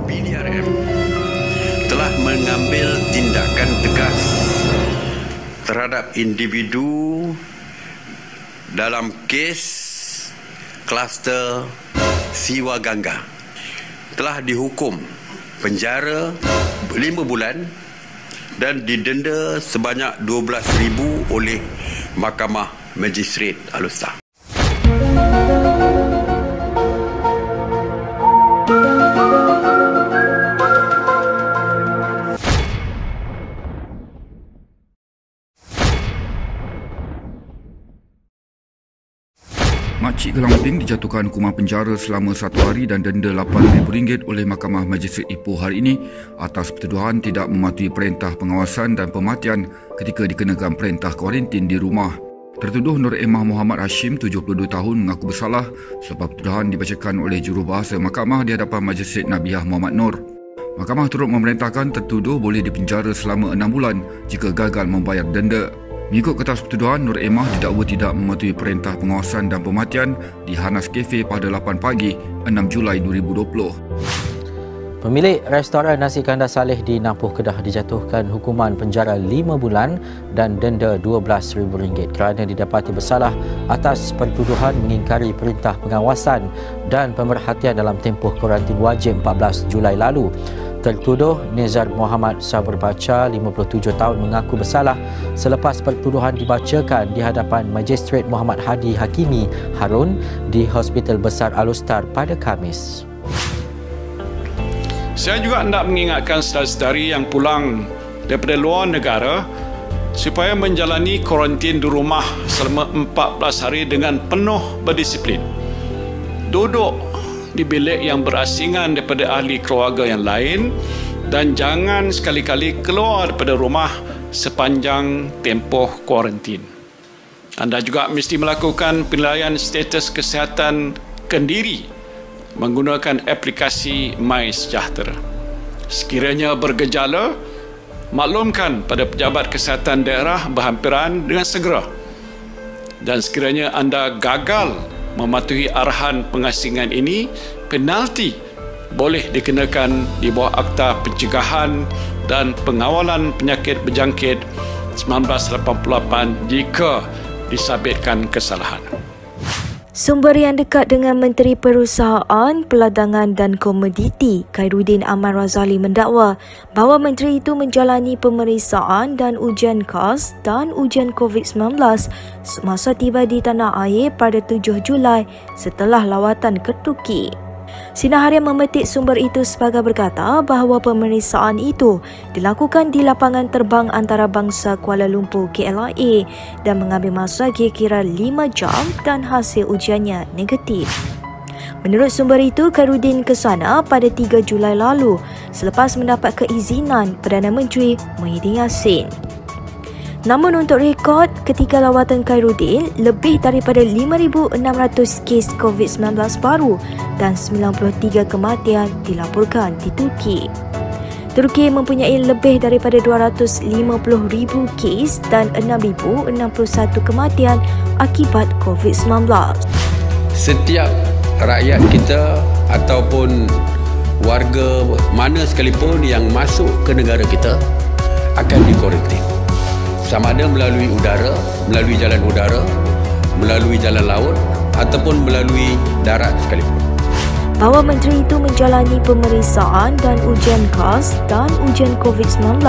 PDRM telah mengambil tindakan tegas terhadap individu dalam kes kluster Siwa Gangga, telah dihukum penjara 5 bulan dan didenda sebanyak 12,000 oleh Mahkamah Magistrate Alor. Makcik Gelangping dijatuhkan hukuman penjara selama 1 hari dan denda RM8,000 oleh Mahkamah Magistrate Ipoh hari ini atas pertuduhan tidak mematuhi perintah pengawasan dan pematian ketika dikenakan perintah kuarantin di rumah. Tertuduh Nur Emah Muhammad Hashim, 72 tahun, mengaku bersalah sebab pertuduhan dibacakan oleh jurubahasa Mahkamah di hadapan Magistrate Nabiah Muhammad Nur. Mahkamah turut memerintahkan tertuduh boleh dipenjara selama 6 bulan jika gagal membayar denda. Mengikut kertas pertuduhan, Nur Emah didakwa tidak mematuhi perintah pengawasan dan pematian di Hanas Cafe pada 8 pagi 6 Julai 2020. Pemilik restoran Nasi Kandar Saleh di Nampuh Kedah dijatuhkan hukuman penjara 5 bulan dan denda RM12,000 kerana didapati bersalah atas pertuduhan mengingkari perintah pengawasan dan pemerhatian dalam tempoh kuarantin wajib 14 Julai lalu. Tertuduh Nizar Muhammad Sabur Baca, 57 tahun, mengaku bersalah selepas pertuduhan dibacakan di hadapan Magistrate Muhammad Hadi Hakimi Harun di Hospital Besar Al-Ustar pada Khamis. Saya juga hendak mengingatkan saudara-saudari yang pulang daripada luar negara supaya menjalani kuarantin di rumah selama 14 hari dengan penuh berdisiplin. Duduk di bilik yang berasingan daripada ahli keluarga yang lain dan jangan sekali-kali keluar daripada rumah sepanjang tempoh kuarantin. Anda juga mesti melakukan penilaian status kesihatan kendiri menggunakan aplikasi MySejahtera. Sekiranya bergejala, maklumkan pada pejabat kesihatan daerah berhampiran dengan segera. Dan sekiranya anda gagal mematuhi arahan pengasingan ini, penalti boleh dikenakan di bawah Akta Pencegahan dan Pengawalan Penyakit Berjangkit 1988 jika disabitkan kesalahan. Sumber yang dekat dengan Menteri Perusahaan, Perdagangan dan Komoditi, Khairuddin Aman Razali, mendakwa bahawa menteri itu menjalani pemeriksaan dan ujian KAS dan ujian COVID-19 semasa tiba di tanah air pada 7 Julai setelah lawatan ke Turki. Sinar Harian memetik sumber itu sebagai berkata bahawa pemeriksaan itu dilakukan di lapangan terbang antarabangsa Kuala Lumpur KLIA dan mengambil masa kira-kira 5 jam dan hasil ujiannya negatif. Menurut sumber itu, Khairuddin ke sana pada 3 Julai lalu selepas mendapat keizinan Perdana Menteri Muhyiddin Yassin. Namun untuk rekod, ketika lawatan Khairuddin, lebih daripada 5,600 kes COVID-19 baru dan 93 kematian dilaporkan di Turki. Turki mempunyai lebih daripada 250,000 kes dan 6,061 kematian akibat COVID-19. Setiap rakyat kita ataupun warga mana sekalipun yang masuk ke negara kita akan dikuarantin. Sama ada melalui udara, melalui jalan udara, melalui jalan laut ataupun melalui darat sekalipun. Bahawa menteri itu menjalani pemeriksaan dan ujian KAS dan ujian COVID-19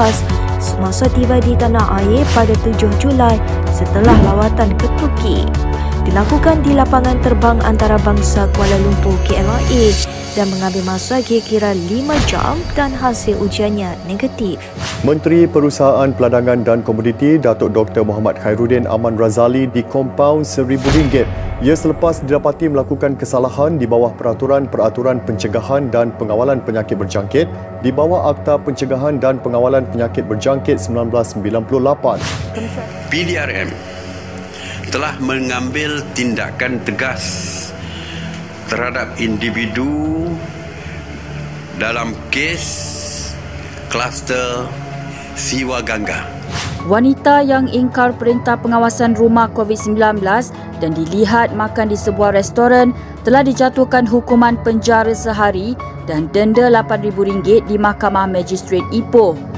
semasa tiba di tanah air pada 7 Julai setelah lawatan ke Turki. Dilakukan di lapangan terbang antarabangsa Kuala Lumpur KLIA dan mengambil masa kira-kira 5 jam dan hasil ujiannya negatif. Menteri Perusahaan, Perdagangan dan Komoditi Datuk Dr. Muhammad Khairuddin Aman Razali dikompaun RM1,000 ia selepas didapati melakukan kesalahan di bawah peraturan-peraturan pencegahan dan pengawalan penyakit berjangkit di bawah Akta Pencegahan dan Pengawalan Penyakit Berjangkit 1998. PDRM telah mengambil tindakan tegas terhadap individu dalam kes kluster Siwa Gangga. Wanita yang ingkar perintah pengawasan rumah COVID-19 dan dilihat makan di sebuah restoran telah dijatuhkan hukuman penjara sehari dan denda RM8,000 di Mahkamah Magistrate Ipoh.